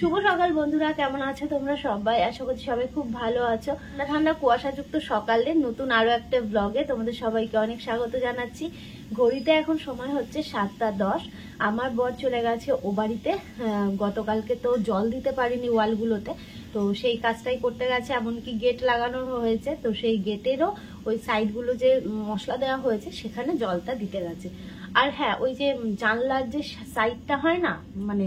শুভ সকাল বন্ধুরা, কেমন আছো তোমরা সবাই? আশা করছি সবাই খুব ভালো আছো। ঠান্ডা ঠান্ডা কুয়াশাযুক্ত সকালে নতুন আরো একটা ব্লগে তোমাদের সবাইকে অনেক স্বাগত জানাচ্ছি। ঘড়িতে এখন সময় হচ্ছে 7:10। আমার বর চলে গেছে ও বাড়িতে। গতকালকে তো জল দিতে পারিনি ওয়ালগুলোতে, তো সেই কাজটাই করতে গেছে। এমনকি গেট লাগানো হয়েছে, তো সেই গেটেরও ওই সাইডগুলো যে মশলা দেওয়া হয়েছে সেখানে জলটা দিতে গেছে। আর হ্যাঁ, ওই যে জানলার যে সাইডটা হয় না, মানে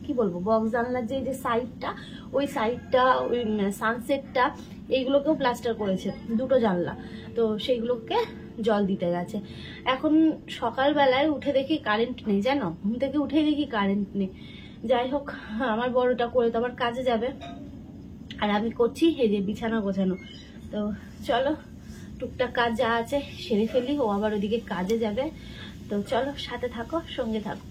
কি বলবো, বক্স জানলার যে সাইডটা, ওই সাইডটা, ওই সানসেটটা, এইগুলোকেও প্লাস্টার করেছে দুটো জানলা, তো সেইগুলোকে জল দিতে গেছে। এখন সকালবেলায় উঠে দেখি কারেন্ট নেই, জানো, ঘুম থেকে উঠে দেখি কারেন্ট নেই। যাই হোক, আমার বড়টা করে তো আবার কাজে যাবে, আর আমি করছি এই যে বিছানা গোছানো। তো চলো, টুকটাক কাজ যা আছে সেরে ফেলি, ও আবার ওদিকে কাজে যাবে। তো চলো, সাথে থাকো, সঙ্গে থাকো।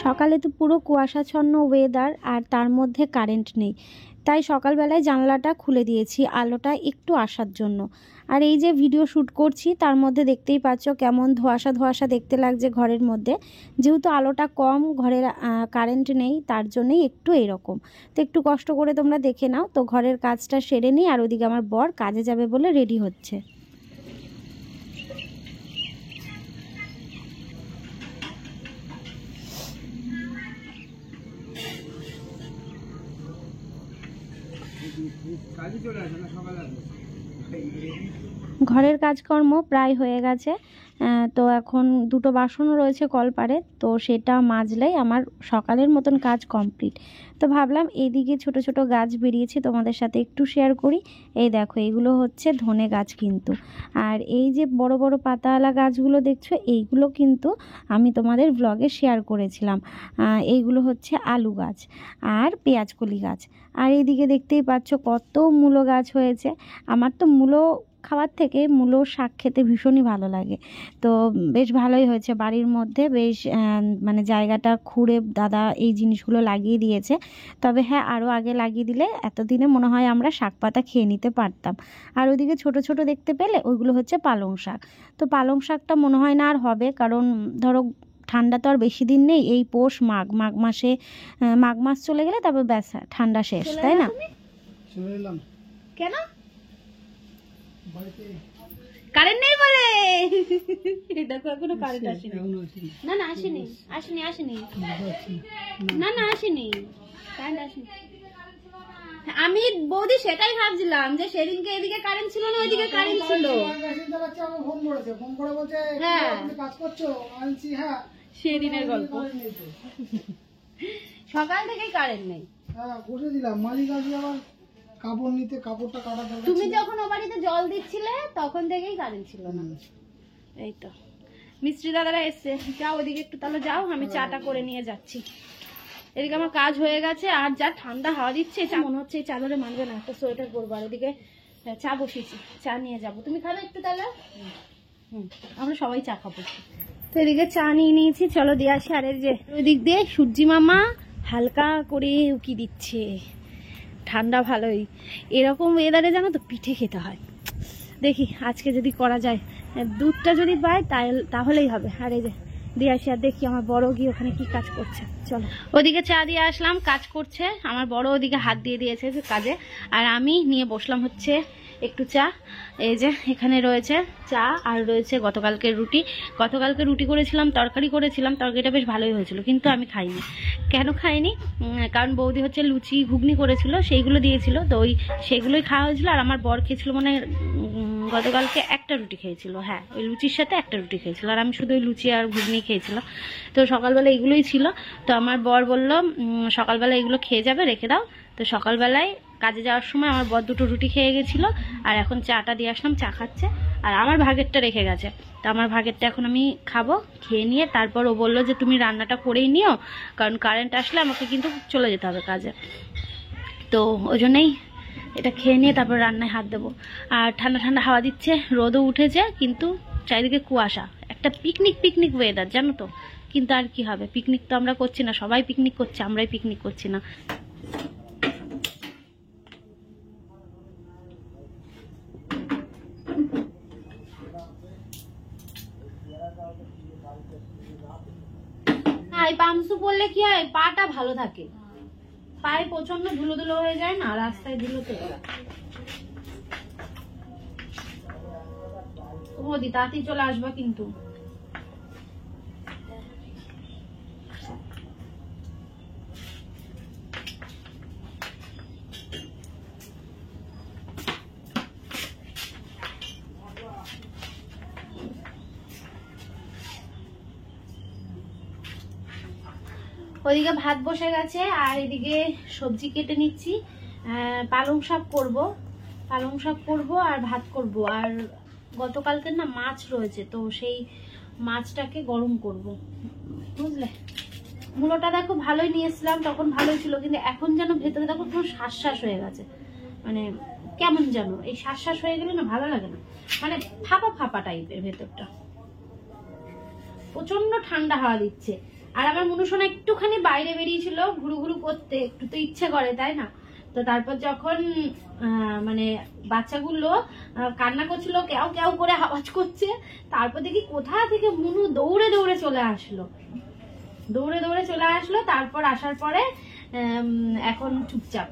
সকালে তো পুরো কুয়াশাচ্ছন্ন ওয়েদার, আর তার মধ্যে কারেন্ট নেই, তাই সকালবেলায় জানলাটা খুলে দিয়েছি আলোটা একটু আসার জন্য। আর এই যে ভিডিও শ্যুট করছি তার মধ্যে দেখতেই পাচ্ছ কেমন ধোঁয়াশা ধোঁয়াশা দেখতে লাগছে ঘরের মধ্যে, যেহেতু আলোটা কম, ঘরের কারেন্ট নেই, তার জন্যই একটু এরকম। তো একটু কষ্ট করে তোমরা দেখে নাও। তো ঘরের কাজটা সেরে নিই, আর ওদিকে আমার বর কাজে যাবে বলে রেডি হচ্ছে। ঘরের কাজকর্ম প্রায় হয়ে গেছে। তো এখন দুটো বাসনও রয়েছে কলপারে, তো সেটা মাজলেই আমার সকালের মতন কাজ কমপ্লিট। তো ভাবলাম এইদিকে ছোট ছোট গাছ বেরিয়েছে, তোমাদের সাথে একটু শেয়ার করি। এই দেখো, এইগুলো হচ্ছে ধনে গাছ কিন্তু। আর এই যে বড় বড় পাতাওয়ালা গাছগুলো দেখছো, এইগুলো কিন্তু আমি তোমাদের ব্লগে শেয়ার করেছিলাম। এইগুলো হচ্ছে আলু গাছ আর পেঁয়াজকলি গাছ। আর এইদিকে দেখতেই পাচ্ছ কত মূলো গাছ হয়েছে। আমার তো মূলো খাওয়ার থেকে মূলো শাক খেতে ভীষণই ভালো লাগে। তো বেশ ভালোই হয়েছে, বাড়ির মধ্যে বেশ মানে জায়গাটা খুঁড়ে দাদা এই জিনিসগুলো লাগিয়ে দিয়েছে। তবে হ্যাঁ, আরও আগে লাগিয়ে দিলে এতদিনে মনে হয় আমরা শাক পাতা খেয়ে নিতে পারতাম। আর ওইদিকে ছোট ছোট দেখতে পেলে ওইগুলো হচ্ছে পালং শাক। তো পালং শাকটা মনে হয় না আর হবে, কারণ ধরো ঠান্ডা তো আর বেশি দিন নেই, এই পৌষ মাঘ মাসে, মাঘ মাস চলে গেলে তারপর ব্যাস ঠান্ডা শেষ, তাই না? কেন কারেন্ট নেই বলে? দেখো, এখনো কারেন্ট আসেনি। না না, আসেনি আসেনি আসেনি, না না আসেনি, কারেন্ট আসেনি। আমি বৌদি সেটাই ভাবছিলাম যে সেদিনকে এদিকে কারেন্ট ছিল না, ওইদিকে কারেন্ট ছিল। হ্যাঁ, সেদিনের গল্প। সকাল থেকেই কারেন্ট নেই। কাপড় নিতে, কাপড়টা কাটা দরকার। তুমি যখন ও বাড়িতে জল দিচ্ছিলে তখন থেকেই কারেন্ট ছিল না। এই তো মিস্ত্রি দাদারা এসছে, যাও ওদিকে একটু, তাহলে যাও, আমি চাটা করে নিয়ে যাচ্ছি। এদিকে আমার কাজ হয়ে গেছে, আর যা ঠান্ডা হাওয়া দিচ্ছে, মনে হচ্ছে এই চাদরে মানবে না, একটা সোয়েটার পরবো। আর এদিকে চা বসিয়েছি, চা নিয়ে যাবো। তুমি খাবে একটু তাহলে? আমরা সবাই চা খাবো। তো এদিকে চা নিয়ে নিয়েছি, চলো দিয়ে আসি। আর এই যে ওই দিক দিয়ে সূর্যি মামা হালকা করে উকি দিচ্ছে। ঠান্ডা ভালোই, এরকম ওয়েদারে জানো তো পিঠে খেতে হয়। দেখি আজকে যদি করা যায়, দুধটা যদি পাই তাহলেই হবে। আর এই যে দিয়ে আসি, আর দেখি আমার বড় গিয়ে ওখানে কি কাজ করছে। চলো, ওদিকে চা দিয়ে আসলাম, কাজ করছে আমার বড়, ওদিকে হাত দিয়ে দিয়েছে কাজে। আর আমি নিয়ে বসলাম হচ্ছে একটু চা। এই যে এখানে রয়েছে চা, আর রয়েছে গতকালকের রুটি। গতকালকে রুটি করেছিলাম, তরকারি করেছিলাম, তরকারিটা বেশ ভালোই হয়েছিল, কিন্তু আমি খাইনি। কেন খাইনি? কারণ বৌদি হচ্ছে লুচি ঘুগনি করেছিল, সেইগুলো দিয়েছিল, তো সেগুলোই খাওয়া হয়েছিল। আর আমার বর খেয়েছিল মানে গতকালকে একটা রুটি খেয়েছিল, হ্যাঁ ওই লুচির সাথে একটা রুটি খেয়েছিল, আর আমি শুধু ওই লুচি আর ঘুগনি খেয়েছিলাম। তো সকালবেলা এগুলোই ছিল। তো আমার বর বলল সকালবেলা এগুলো খেয়ে যাবে, রেখে দাও। তো সকালবেলায় কাজে যাওয়ার সময় আমার বর 2টো রুটি খেয়ে গেছিলো, আর এখন চাটা দিয়ে আসলাম, চা খাচ্ছে। আর আমার ভাগেরটা রেখে গেছে, তো আমার ভাগেরটা এখন আমি খাবো। খেয়ে নিয়ে তারপর ও বললো যে তুমি রান্নাটা করেই নিও, কারণ কারেন্ট আসলে আমাকে কিন্তু চলে যেতে হবে কাজে। তো ওই জন্যই এটা খেয়ে নিয়ে তারপর রান্নায় হাত দেবো। আর ঠান্ডা ঠান্ডা হাওয়া দিচ্ছে, রোদও উঠেছে, কিন্তু চারিদিকে কুয়াশা। একটা পিকনিক ওয়েদার, জানো তো। কিন্তু আর কি হবে, পিকনিক তো আমরা করছি না, সবাই পিকনিক করছে, আমরাই পিকনিক করছি না। এই পামসু পরলে কি হয়, পাটা ভালো থাকে। পায়ে প্রচন্ড ধুলো ধুলো হয়ে যায় না, রাস্তায় ধুলোতে। মোদি তাড়াতাড়ি চলে আসবা কিন্তু। ওদিকে ভাত বসে গেছে, আর এদিকে সবজি কেটে নিচ্ছি। পালং শাক করব আর ভাত করব। আর গতকালকে না মাছ রয়েছে, তো সেই মাছটাকে গরম করব, বুঝলে। মূলোটা দেখো ভালোই নিয়েছিলাম, তখন ভালোই ছিল, কিন্তু এখন যেন ভেতরে দেখো পুরো শ্বাস হয়ে গেছে। মানে কেমন যেন এই শ্বাস হয়ে গেলে না ভালো লাগে না, মানে ফাঁপা টাইপের ভেতরটা। প্রচন্ড ঠান্ডা হাওয়া দিচ্ছে। আর আমার মনুষোনা একটুখানি বাইরে বেরিয়েছিল ঘুরু করতে, একটু তো ইচ্ছে করে, তাই না। তো তারপর যখন মানে বাচ্চাগুলো কান্না করছিল, কেউ কেউ করে আওয়াজ করছে, তারপর দেখি কোথা থেকে মুনু দৌড়ে চলে আসলো, তারপর আসার পরে এখন চুপচাপ।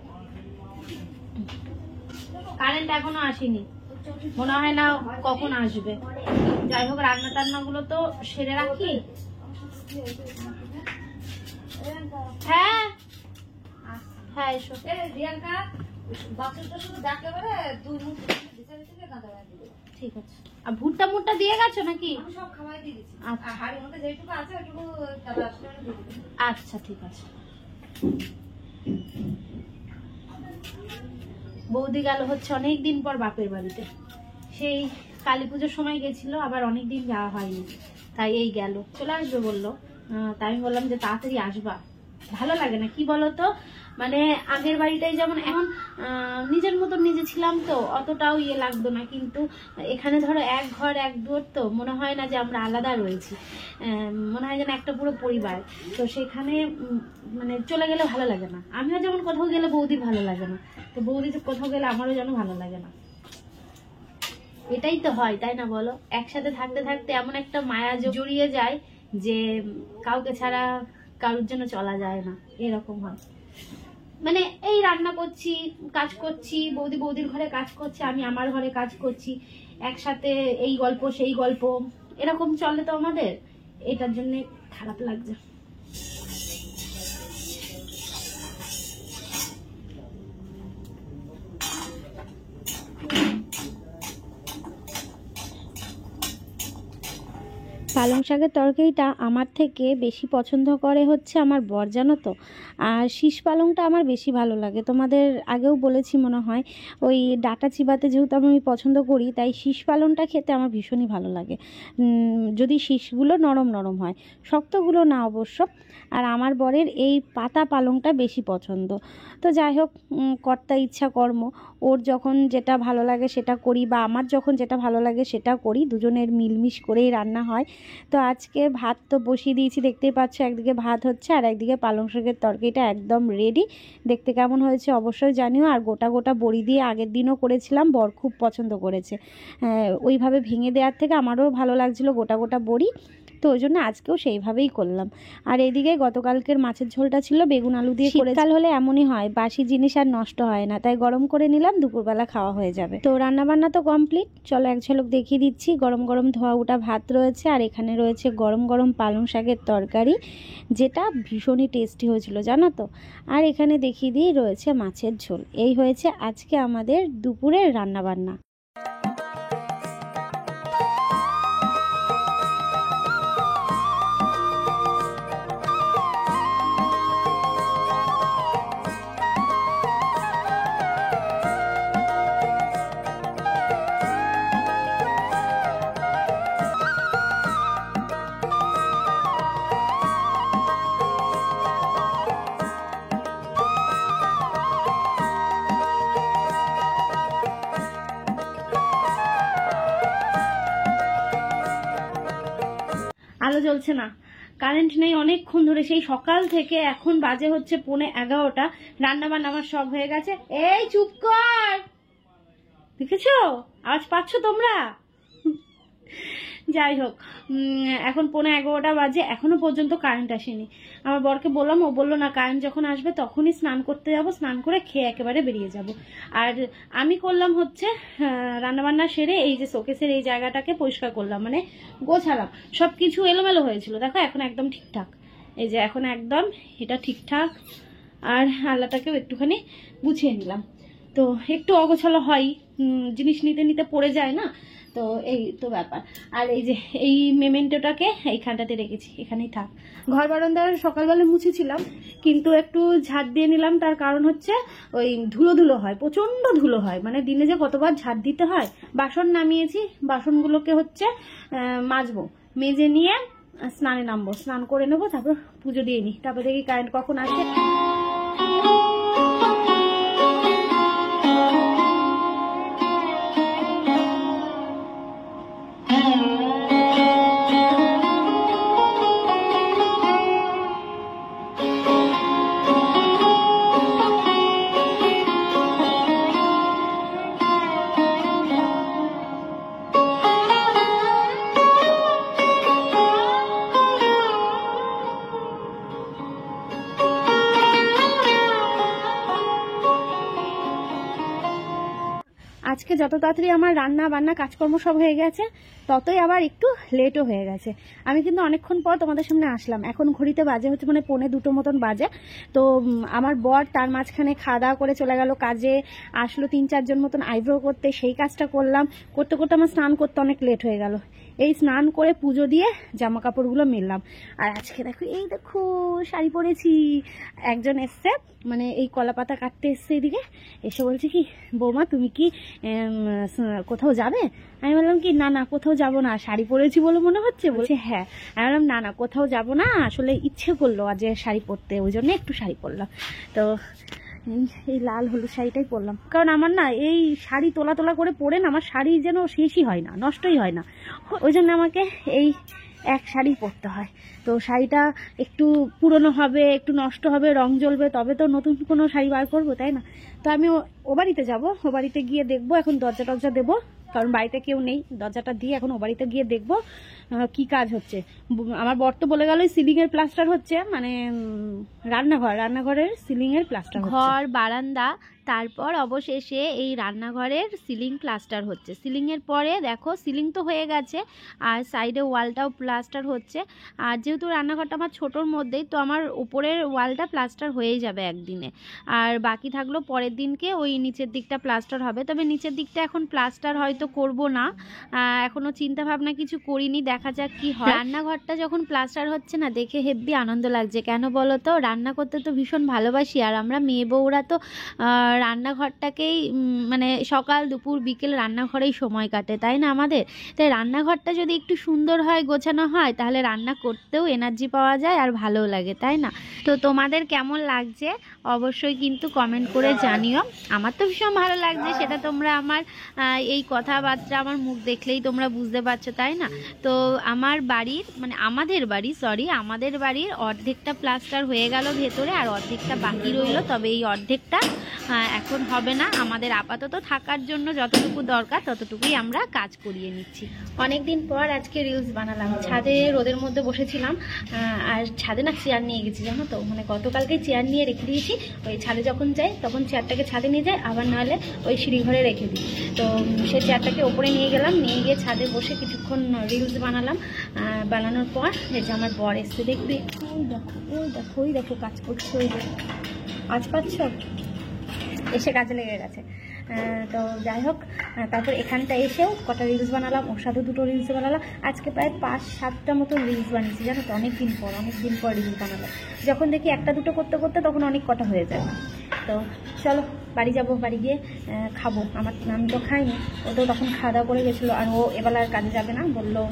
কারেন্ট এখনো আসেনি, মনে হয় না কখন আসবে। যাই হোক, রান্না টান্না গুলো তো সেরে রাখি। হ্যাঁ হ্যাঁ, এসো। ঠিক আছে। আর ভুট্টা মুট্টা দিয়ে গেছো নাকি? আচ্ছা ঠিক আছে। বৌদি গেল হচ্ছে অনেকদিন পর বাপের বাড়িতে। সেই কালী পুজোর সময় গেছিল, আবার অনেকদিন যাওয়া হয়নি, তাই এই গেল। চলে আসবে বললো, তাই আমি বললাম যে তাড়াতাড়ি আসবা। ভালো লাগে না কি বলতো, মানে আগের বাড়িটাই যেমন এখন নিজের মতন নিজে ছিলাম, তো অতটাও ইয়ে লাগতো না। কিন্তু এখানে ধরো এক ঘর এক দুয়ার, তো মনে হয় না যে আমরা আলাদা রয়েছি, মনে হয় যেন একটা পুরো পরিবার। তো সেখানে মানে চলে গেলে ভালো লাগে না। আমিও যেমন কোথাও গেলে বৌদির ভালো লাগে না, তো বৌদি কোথাও গেলে আমারও যেন ভালো লাগে না। এটাই তো হয়, তাই না বলো। একসাথে থাকতে থাকতে এমন একটা মায়া জড়িয়ে যায় যে কাউকে ছাড়া কারোর জন্য চলা যায় না, এরকম হয়। মানে এই রান্না করছি, কাজ করছি, বৌদির ঘরে কাজ করছে, আমি আমার ঘরে কাজ করছি, একসাথে এই গল্প সেই গল্প, এরকম চলে তো আমাদের। এটার জন্য খারাপ লাগছে। পালং শাকের তরকারিটা আমার থেকে বেশি পছন্দ করে হচ্ছে আমার বর, জানো তো। আর শীষ পালংটা আমার বেশি ভালো লাগে, তোমাদের আগেও বলেছি মনে হয়। ওই ডাটা চিবাতে যেহেতু আমি পছন্দ করি, তাই শীষ পালংটা খেতে আমার ভীষণই ভালো লাগে, যদি শীষগুলো নরম নরম হয়, শক্তগুলো না অবশ্য। আর আমার বরের এই পাতা পালংটা বেশি পছন্দ। তো যাই হোক, কর্তা ইচ্ছা কর্ম, ওর যখন যেটা ভালো লাগে সেটা করি, বা আমার যখন যেটা ভালো লাগে সেটা করি, দুজনের মিলমিশ করেই রান্না হয়। তো আজকে ভাত তো বসিয়ে দিয়েছি, দেখতেই পাচ্ছ, একদিকে ভাত হচ্ছে আর একদিকে পালং শাকের তরকারিটা একদম রেডি। দেখতে কেমন হয়েছে অবশ্যই জানিও। আর গোটা গোটা বড়ি দিয়ে আগের দিনও করেছিলাম, বর খুব পছন্দ করেছে। ওইভাবে ভেঙে দেওয়ার থেকে আমারও ভালো লাগছিলো গোটা গোটা বড়ি, তো ওই জন্য আজকেও সেইভাবেই করলাম। আর এদিকে গতকালকের মাছের ঝোলটা ছিল বেগুন আলু দিয়ে। শীতকাল হলে এমনই হয়, বাসি জিনিস আর নষ্ট হয় না, তাই গরম করে নিলাম, দুপুরবেলা খাওয়া হয়ে যাবে। তো রান্নাবান্না তো কমপ্লিট, চলো এক ঝলক দেখিয়ে দিচ্ছি। গরম গরম ধোয়া ওটা ভাত রয়েছে, আর এখানে রয়েছে গরম গরম পালং শাকের তরকারি, যেটা ভীষণই টেস্টি হয়েছিল জানো তো। আর এখানে দেখিয়ে দিই রয়েছে মাছের ঝোল। এই হয়েছে আজকে আমাদের দুপুরের রান্নাবান্না। আলো জ্বলছে না, কারেন্ট নেই অনেকক্ষণ ধরে, সেই সকাল থেকে এখন বাজে হচ্ছে 11:15। রান্না বান্না আমার সব হয়ে গেছে। এই চুপ কর, দেখেছো আওয়াজ পাচ্ছ তোমরা? যাই হোক, এখন 11:15 বাজে, এখনো পর্যন্ত কারেন্ট আসেনি। আমার বরকে বললাম, ও বললো না কারেন্ট যখন আসবে তখনই স্নান করতে যাব, স্নান করে খেয়ে একেবারে বেরিয়ে যাব। আর আমি করলাম হচ্ছে রান্নাবান্না সেরে এই যে শোকেসের এই জায়গাটাকে পরিষ্কার করলাম, মানে গোছালাম, সব কিছু এলোমেলো হয়েছিল, দেখো এখন একদম ঠিকঠাক। এই যে এখন একদম এটা ঠিকঠাক। আর আল্লাটাকেও একটুখানি গুছিয়ে নিলাম। তো একটু অগোছালো হয়, জিনিস নিতে নিতে পড়ে যায় না, তো এই তো ব্যাপার। আর এই যে এই মেমেন্টোটাকে এইখানটাতে রেখেছি, এখানেই থাক। ঘর বারান্দার সকালবেলা মুছেছিলাম, কিন্তু একটু ঝাড় দিয়ে নিলাম, তার কারণ হচ্ছে ওই ধুলো ধুলো হয়, প্রচন্ড ধুলো হয়, মানে দিনে যে কতবার ঝাড় দিতে হয়। বাসন নামিয়েছি, বাসনগুলোকে হচ্ছে মাজবো, মেজে নিয়ে স্নানে নামবো, স্নান করে নেবো, তারপর পুজো দিয়ে নিই, তারপর দেখি কারেন্ট কখন আসে। আজকে যত তাড়াতাড়ি আমার রান্না বান্না কাজকর্ম সব হয়ে গেছে, ততই আবার একটু লেটও হয়ে গেছে। আমি কিন্তু অনেকক্ষণ পর তোমাদের সামনে আসলাম, এখন ঘড়িতে বাজে হচ্ছে মানে 1:45 মতন বাজে। তো আমার বর তার মাঝখানে খাওয়া দাওয়া করে চলে গেল কাজে, আসলো 3-4 জন মতন আইব্রো করতে, সেই কাজটা করলাম, করতে করতে আমার স্নান করতে অনেক লেট হয়ে গেল। এই স্নান করে পুজো দিয়ে জামা কাপড়গুলো মেললাম। আর আজকে দেখো, এই দেখো শাড়ি পরেছি। একজন এসছে, মানে এই কলা পাতা কাটতে এসছে এদিকে, এসে বলছে কি, বৌমা তুমি কি কোথাও যাবে? আমি বললাম কি, না না কোথাও যাবো না, শাড়ি পরেছি বলে মনে হচ্ছে। বলছে হ্যাঁ। আমি বললাম না না কোথাও যাবো না, আসলে ইচ্ছে করলো আজ শাড়ি পরতে, ওই জন্য একটু শাড়ি পরলাম। তো এই লাল হলুদ শাড়িটাই পরলাম, কারণ আমার না এই শাড়ি তোলা তোলা করে পরে না আমার শাড়ি যেন শেষই হয় না, নষ্টই হয় না, ওই জন্য আমাকে এই এক শাড়ি পরতে হয়। তো শাড়িটা একটু পুরনো হবে, একটু নষ্ট হবে, রং জ্বলবে, তবে তো নতুন কোনো শাড়ি বার করবো, তাই না? তো আমি ও বাড়িতে যাবো, ও বাড়িতে গিয়ে দেখবো, এখন দরজা টরজা দেবো, কারণ বাড়িতে কেউ নেই, দরজাটা দিয়ে এখন ও বাড়িতে গিয়ে দেখবো কি কাজ হচ্ছে। আমার বর তো বলে গেল সিলিং এর প্লাস্টার হচ্ছে, মানে রান্নাঘরের সিলিং এর প্লাস্টার, ঘর বারান্দা, তারপর অবশেষে এই রান্নাঘরের সিলিং প্লাস্টার হচ্ছে। সিলিংয়ের পরে দেখো সিলিং তো হয়ে গেছে, আর সাইডে ওয়ালটাও প্লাস্টার হচ্ছে। আর যেহেতু রান্নাঘরটা আমার ছোটোর মধ্যেই, তো আমার উপরের ওয়ালটা প্লাস্টার হয়েই যাবে একদিনে, আর বাকি থাকলো পরের দিনকে ওই নিচের দিকটা প্লাস্টার হবে। তবে নিচের দিকটা এখন প্লাস্টার হয়তো করব না, এখনও চিন্তা ভাবনা কিছু করিনি, দেখা যাক কি হয়। রান্নাঘরটা যখন প্লাস্টার হচ্ছে না, দেখে হেব্বি আনন্দ লাগছে। কেন বলো তো, রান্না করতে তো ভীষণ ভালোবাসি, আর আমরা মেয়ে বউরা তো রান্নাঘরটাকেই মানে সকাল দুপুর বিকেল রান্নাঘরেই সময় কাটে, তাই না আমাদের? তাই রান্নাঘরটা যদি একটু সুন্দর হয়, গোছানো হয়, তাহলে রান্না করতেও এনার্জি পাওয়া যায় আর ভালোও লাগে, তাই না? তো তোমাদের কেমন লাগছে অবশ্যই কিন্তু কমেন্ট করে জানিও। আমার তো ভীষণ ভালো লাগছে, সেটা তোমরা আমার এই কথাবার্তা, আমার মুখ দেখলেই তোমরা বুঝতে পারছো, তাই না? তো আমার বাড়ির মানে আমাদের বাড়ির অর্ধেকটা প্লাস্টার হয়ে গেল ভেতরে, আর অর্ধেকটা বাকি রইলো। তবে এই অর্ধেকটা এখন হবে না, আমাদের আপাতত থাকার জন্য যতটুকু দরকার ততটুকুই আমরা কাজ করিয়ে নিচ্ছি। অনেকদিন পর আজকে রিলস বানালাম, ছাদে রোদের মধ্যে বসেছিলাম, আর ছাদে না চেয়ার নিয়ে গেছি, জানো তো, মানে গতকালকে চেয়ার নিয়ে রেখে দিয়েছি। ওই ছাদে যখন যাই তখন চেয়ারটাকে ছাদে নিয়ে যাই, আবার নাহলে ওই সিঁড়ি ঘরে রেখে দিই। তো সেই চেয়ারটাকে ওপরে নিয়ে গেলাম, নিয়ে গিয়ে ছাদে বসে কিছুক্ষণ রিলস বানালাম। বানানোর পর এই যে আমার বর এসে দেখবি, ওই দেখো কাজ করছে, ওই দেখো আজ পাচ্ছ, এসে কাজে লেগে গেছে। তো যাই হোক, তারপর এখানটা এসেও কটা রিলস বানালাম, ওর সাথে 2টো রিলস বানালাম। আজকে প্রায় 5-7টা মতো রিলস বানিয়েছি, জানো তো, অনেক দিন পর রিলস বানালাম। যখন দেখি 1-2টো করতে করতে তখন অনেক কটা হয়ে যায়। তো চলো বাড়ি যাব, বাড়ি গিয়ে খাবো। আমি তো খাইনি, ও তো তখন খাওয়া দাওয়া করে গেছিলো, আর ও এবেলা আর কাজে যাবে না, বললো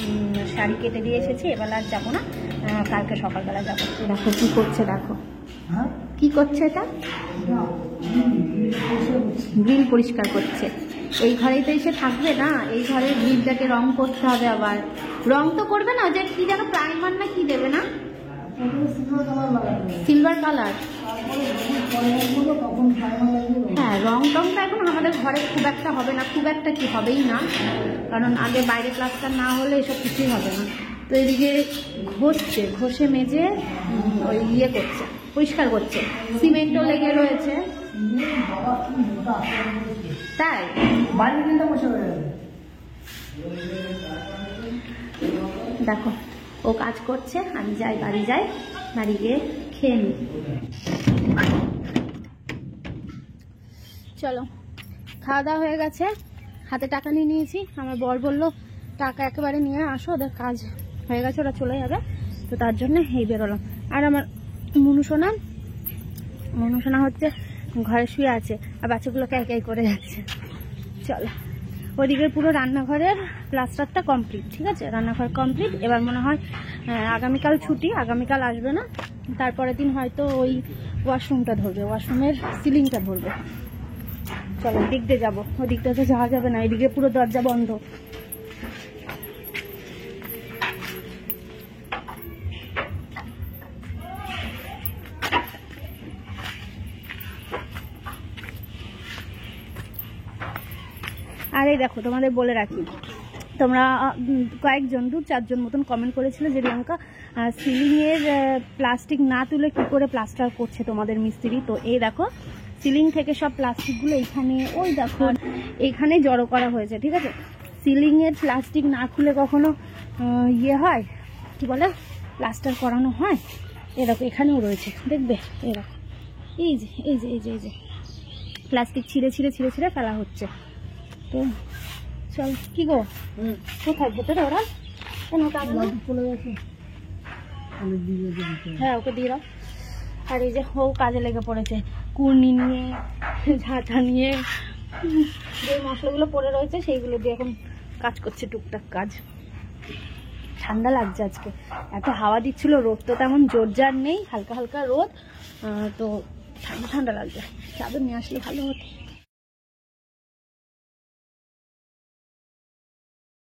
শাড়ি কেটে দিয়ে এসেছি, এবেলা আর যাবো না, কালকে সকালবেলা যাবো। দেখো কি করছে, দেখো কি করছে, এটা গ্রিল পরিষ্কার করছে। এই ঘরেই তো এসে থাকবে না, এই ঘরের গ্রিলটাকে রং করতে হবে আবার। রং তো করবে না, যে কি যেন প্রাইমার না কি দেবে না, সিলভার কালার। হ্যাঁ, রং টংটা এখন আমাদের ঘরে খুব একটা হবে না, খুব একটা কি হবেই না, কারণ আগে বাইরে প্লাস্টার না হলে এসব কিছুই হবে না। তো এদিকে ঘষছে, ঘষে মেজে ওই ইয়ে করছে, পরিষ্কার করছে, সিমেন্টও লেগে রয়েছে। তাই দেখো ও কাজ করছে, আমি যাই বাড়ি যাই, বাড়ি গিয়ে খেয়ে নিই। চলো, খাওয়া দাওয়া হয়ে গেছে, হাতে টাকা নিয়ে নিয়েছি। আমার বর বললো টাকা একেবারে নিয়ে আসো, ওদের কাজ হয়ে গেছে, ওরা চলে যাবে, তো তার জন্য এই বেরোলাম। আর আমার মনুষোনা হচ্ছে ঘরে শুয়ে আছে, আর বাচ্চাগুলো ক্যাই করে যাচ্ছে। চলো, ওদিকে পুরো রান্নাঘরের প্লাস্টারটা কমপ্লিট, ঠিক আছে, রান্নাঘর কমপ্লিট। এবার মনে হয় আগামীকাল ছুটি, আগামীকাল আসবে না, তারপরের দিন হয়তো ওই ওয়াশরুমটা ধরবে, ওয়াশরুমের সিলিংটা ধরবে। চলো দিক দিয়ে যাবো, ওদিকটা তো যাওয়া যাবে না, এদিকে পুরো দরজা বন্ধ। আর এই দেখো, তোমাদের বলে রাখি, তোমরা কয়েকজন 2-4 জন মতন কমেন্ট করেছিলে যে রিয়াঙ্কা সিলিংয়ের প্লাস্টিক না তুলে কি করে প্লাস্টার করছে তোমাদের মিস্ত্রি। তো এই দেখো, সিলিং থেকে সব প্লাস্টিকগুলো এইখানে, ওই দেখো এইখানে জড়ো করা হয়েছে, ঠিক আছে। সিলিংয়ের প্লাস্টিক না খুলে কখনো ইয়ে হয়, কি বলে, প্লাস্টার করানো হয়। এ দেখো এখানেও রয়েছে, দেখবে, এই দেখো, এই যে এই যে এই যে এই যে প্লাস্টিক ছিঁড়ে ছিঁড়ে ছিঁড়ে ছিঁড়ে ফেলা হচ্ছে। তো চল, কি গো, কোথায় ভেতরে ওরা? কেন চলে গেছে, হ্যাঁ ওকে দিয়ে দাও। আর এই যে ও কাজে লেগে পড়েছে, কুর্নি নিয়ে, ঝাঁটা নিয়ে, যে মশলাগুলো পড়ে রয়েছে সেইগুলো দিয়ে এখন কাজ করছে, টুকটাক কাজ। ঠান্ডা লাগছে আজকে, এত হাওয়া দিচ্ছিল, রোদ তো তেমন জোরজার নেই, হালকা হালকা রোদ, তো ঠান্ডা ঠান্ডা লাগছে। চাদর নিয়ে আসলে ভালো হতো।